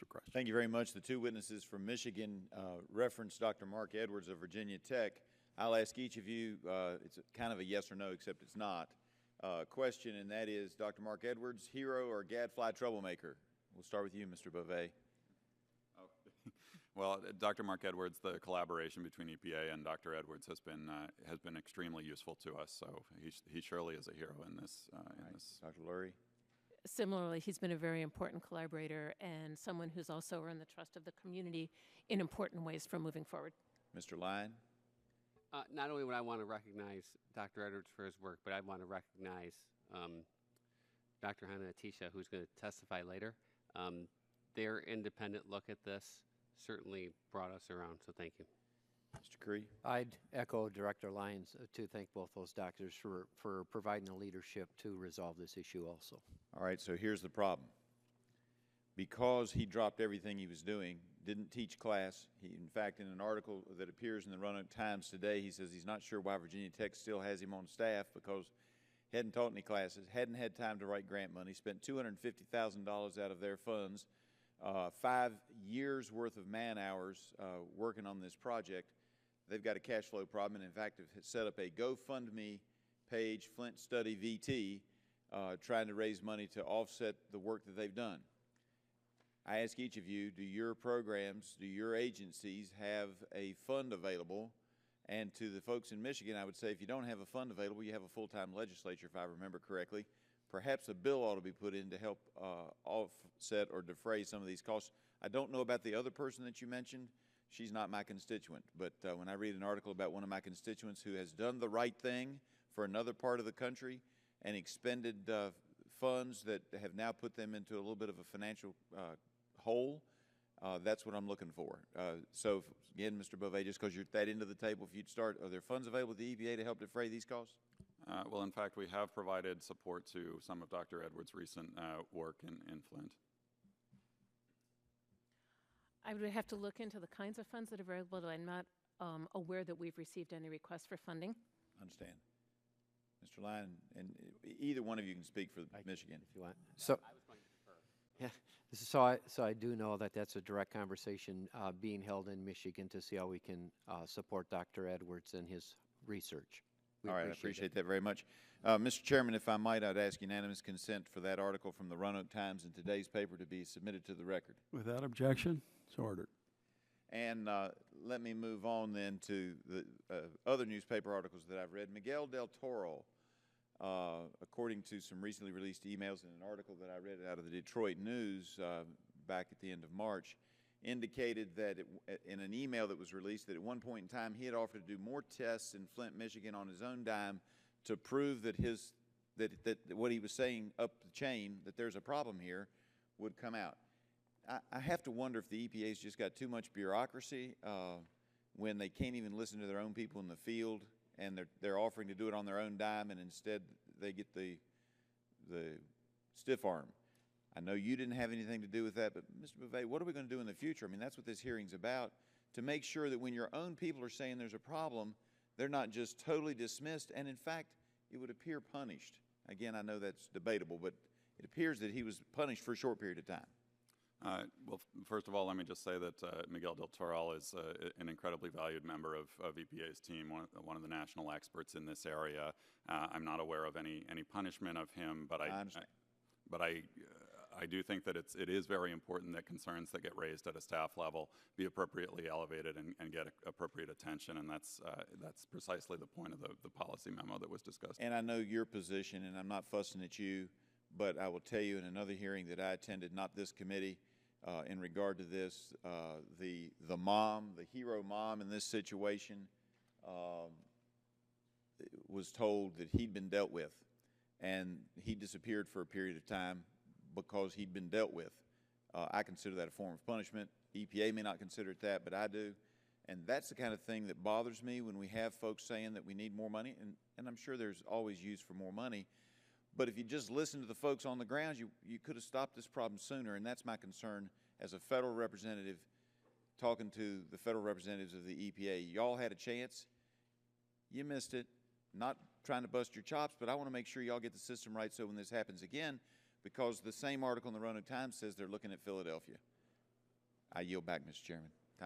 answer questions. Thank you very much. The two witnesses from Michigan referenced Dr. Marc Edwards of Virginia Tech. I'll ask each of you, it's kind of a yes or no, except it's not, question, and that is, Dr. Marc Edwards, hero or gadfly troublemaker? We'll start with you, Mr. Beauvais. Well, Dr. Marc Edwards, the collaboration between EPA and Dr. Edwards has been extremely useful to us. So he surely is a hero in this. Dr. Lurie. Similarly, he's been a very important collaborator and someone who's also earned the trust of the community in important ways for moving forward. Mr. Lyon. Not only would I want to recognize Dr. Edwards for his work, but I want to recognize Dr. Hannah Atisha, who's going to testify later. Their independent look at this certainly brought us around, so thank you. Mr. Cree. I'd echo Director Lyons to thank both those doctors for providing the leadership to resolve this issue also. All right, so here's the problem. Because he dropped everything he was doing, didn't teach class, in fact, in an article that appears in the Roanoke Times today, he says he's not sure why Virginia Tech still has him on staff because he hadn't taught any classes, hadn't had time to write grant money, spent $250,000 out of their funds, 5 years worth of man hours working on this project. They've got a cash flow problem, and in fact have set up a GoFundMe page, Flint Study VT, trying to raise money to offset the work that they've done. I ask each of you, do your programs, do your agencies have a fund available? And to the folks in Michigan, I would say if you don't have a fund available, you have a full-time legislature, if I remember correctly. Perhaps a bill ought to be put in to help offset or defray some of these costs. I don't know about the other person that you mentioned. She's not my constituent. But when I read an article about one of my constituents who has done the right thing for another part of the country and expended funds that have now put them into a little bit of a financial hole, that's what I'm looking for. So, again, Mr. Beauvais, just because you're at that end of the table, if you'd start, are there funds available at the EPA to help defray these costs? Well, in fact, we have provided support to some of Dr. Edwards' recent work in Flint. I would have to look into the kinds of funds that are available, but I'm not aware that we've received any requests for funding. Understand. Mr. Lyon, and either one of you can speak for Michigan. If you want. So, yeah, so I do know that that's a direct conversation being held in Michigan to see how we can support Dr. Edwards and his research. All right, I appreciate that very much. Mr. Chairman, if I might, I'd ask unanimous consent for that article from the Roanoke Times in today's paper to be submitted to the record. Without objection, so ordered. And let me move on then to the other newspaper articles that I've read. Miguel del Toro, according to some recently released emails in an article that I read out of the Detroit News back at the end of March, indicated that in an email that was released that at one point in time he had offered to do more tests in Flint, Michigan on his own dime to prove that that what he was saying up the chain, that there's a problem here, would come out. I have to wonder if the EPA's just got too much bureaucracy when they can't even listen to their own people in the field, and they're offering to do it on their own dime, and instead they get the stiff arm. I know you didn't have anything to do with that, but Mr. Beauvais, what are we going to do in the future? I mean, that's what this hearing's about, to make sure that when your own people are saying there's a problem, they're not just totally dismissed, and in fact, it would appear punished. Again, I know that's debatable, but it appears that he was punished for a short period of time. Well, first of all, let me just say that Miguel del Toro is an incredibly valued member of EPA's team, one of the national experts in this area. I'm not aware of any punishment of him, but I do think that it is very important that concerns that get raised at a staff level be appropriately elevated and get appropriate attention, and that's precisely the point of the policy memo that was discussed. And I know your position, and I'm not fussing at you, but I will tell you in another hearing that I attended, not this committee, in regard to this, the hero mom in this situation, was told that he'd been dealt with, and he disappeared for a period of time because he'd been dealt with. I consider that a form of punishment. EPA may not consider it that, but I do. And that's the kind of thing that bothers me when we have folks saying that we need more money, and I'm sure there's always use for more money. But if you just listen to the folks on the ground, you could have stopped this problem sooner, and that's my concern as a federal representative talking to the federal representatives of the EPA. Y'all had a chance. You missed it. Not trying to bust your chops, but I want to make sure y'all get the system right so when this happens again, because the same article in the Roanoke Times says they're looking at Philadelphia. I yield back, Mr. Chairman.